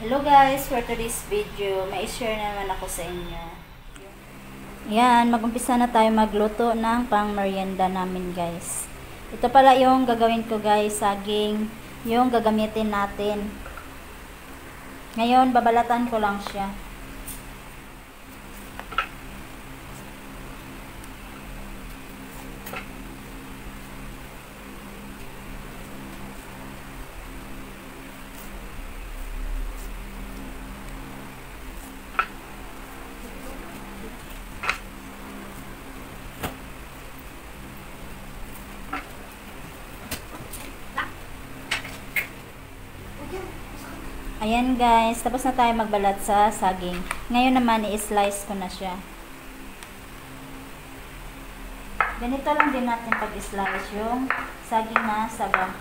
Hello guys, for today's video, may share naman ako sa inyo. Yan, mag-umpisa na tayo magluto ng pang merienda namin guys. Ito pala yung gagawin ko guys, saging, yung gagamitin natin. Ngayon, babalatan ko lang siya. Ayan guys, tapos na tayo magbalat sa saging. Ngayon naman, i-slice ko na siya. Ganito lang din natin pag-slice yung saging na saba.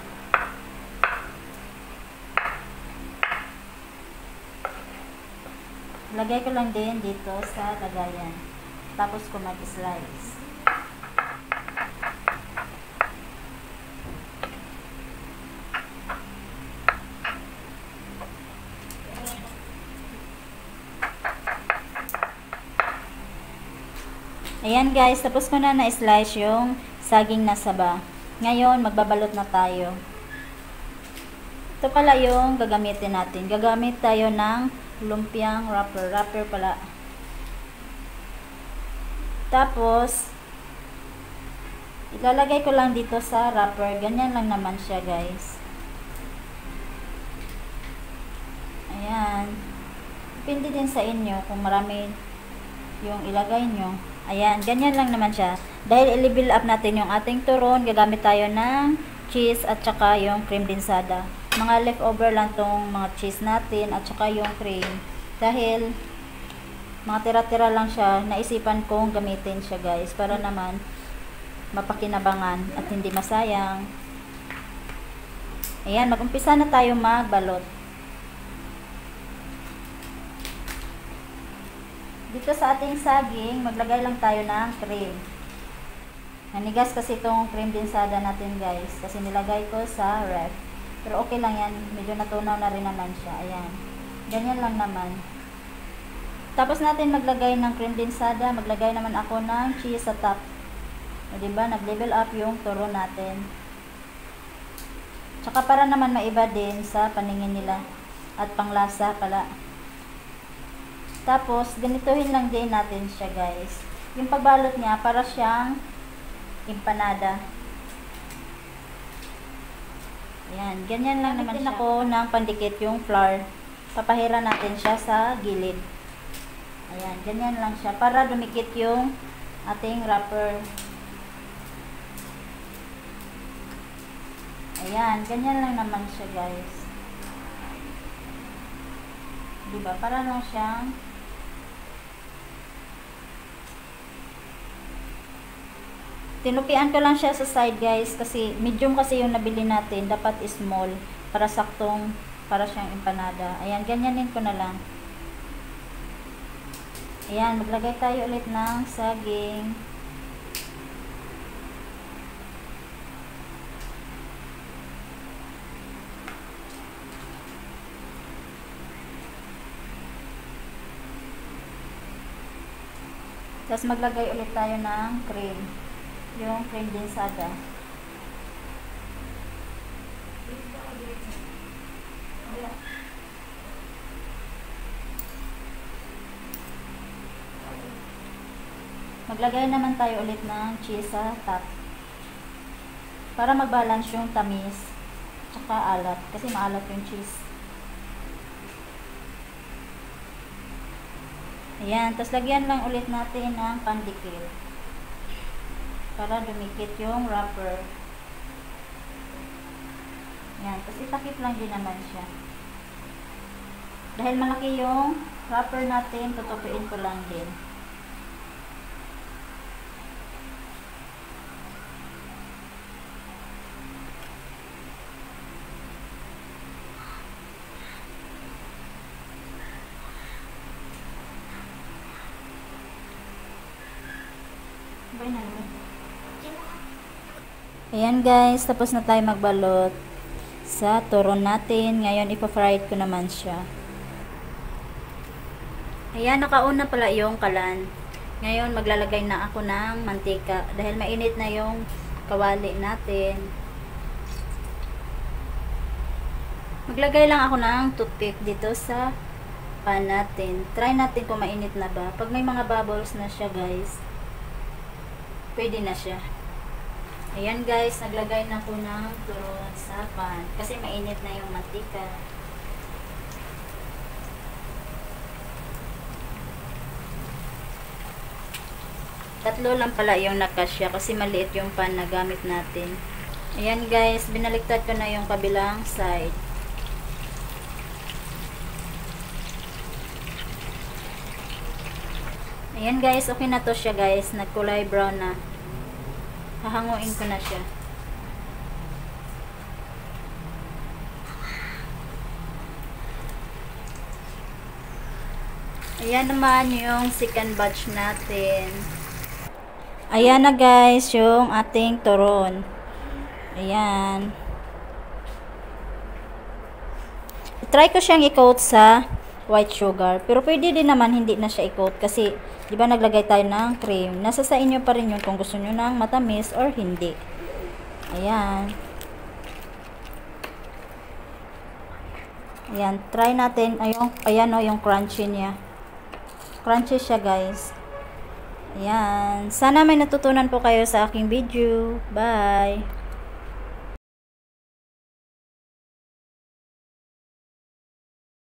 Lagay ko lang din dito sa lagayan. Tapos ko mag-slice. Ayan guys, tapos ko na na-slice yung saging na saba. Ngayon, magbabalot na tayo. Ito pala yung gagamitin natin. Gagamit tayo ng lumpiang wrapper. Wrapper pala. Tapos, ilalagay ko lang dito sa wrapper. Ganyan lang naman siya guys. Ayan. Depende din sa inyo kung marami yung ilagay nyo. Ayan, ganyan lang naman siya. Dahil i-level up natin yung ating turon, gagamit tayo ng cheese at saka yung cream densada. Mga leftover lang tong mga cheese natin at saka yung cream. Dahil mga tira-tira lang siya, naisipan kong gamitin siya guys para naman mapakinabangan at hindi masayang. Ayan, mag-umpisa na tayo magbalot. Dito sa ating saging, maglagay lang tayo ng cream. Nanigas kasi itong cream densada natin guys. Kasi nilagay ko sa ref. Pero okay lang yan. Medyo natunaw na rin naman siya. Ayan. Ganyan lang naman. Tapos natin maglagay ng cream densada. Maglagay naman ako ng cheese sa top. O diba? Nag-level up yung turo natin. Tsaka para naman maiba din sa paningin nila. At panglasa pala. Tapos, ganituhin lang din natin siya guys. Yung pagbalot niya, para siyang empanada. Ayan, ganyan lang naman siya. Ako ng pandikit yung flour. Papahira natin siya sa gilid. Ayan, ganyan lang siya. Para dumikit yung ating wrapper. Ayan, ganyan lang naman siya guys. Diba? Para lang siyang tinupian ko lang siya sa side guys kasi medium kasi yung nabili natin, dapat small para saktong, para siyang empanada. Ayan, ganyanin ko na lang. Ayan, maglagay tayo ulit ng saging. Tapos maglagay ulit tayo ng cream. Yung cream densada. Maglagay naman tayo ulit ng cheese sa top. Para mag-balance yung tamis tsaka alat. Kasi maalat yung cheese. Ayan. Tapos lagyan lang ulit natin ng pandikit. Para dumikit yung wrapper. Yan, tapos itakip lang din naman siya. Dahil malaki yung wrapper natin, tutupiin ko lang din. Ayan guys, tapos na tayo magbalot sa turon natin. Ngayon, ipa-fry ko naman siya. Ayan, nakauna pala yung kalan. Ngayon, maglalagay na ako ng mantika. Dahil mainit na yung kawali natin. Maglagay lang ako ng toothpick dito sa pan natin. Try natin kung mainit na ba. Pag may mga bubbles na siya guys, pwede na siya. Ayan guys, naglagay na ko ng turon sa pan. Kasi mainit na yung mantika. Tatlo lang pala yung nakasya kasi maliit yung pan na gamit natin. Ayan guys, binaliktad ko na yung kabilang side. Ayan guys, okay na to siya guys. Nagkulay brown na. Hahanguin ko na siya. Ayan naman yung second batch natin. Ayan na guys, yung ating turon. Ayan. Try ko siyang i-coat sa white sugar. Pero pwede din naman hindi na siya i-coat kasi di ba naglagay tayo ng cream. Nasa sa inyo pa rin yun kung gusto nyo ng matamis or hindi. Ayan. Ayan. Try natin. Ayan o, yung crunchy niya. Crunchy siya guys. Ayan. Sana may natutunan po kayo sa aking video. Bye!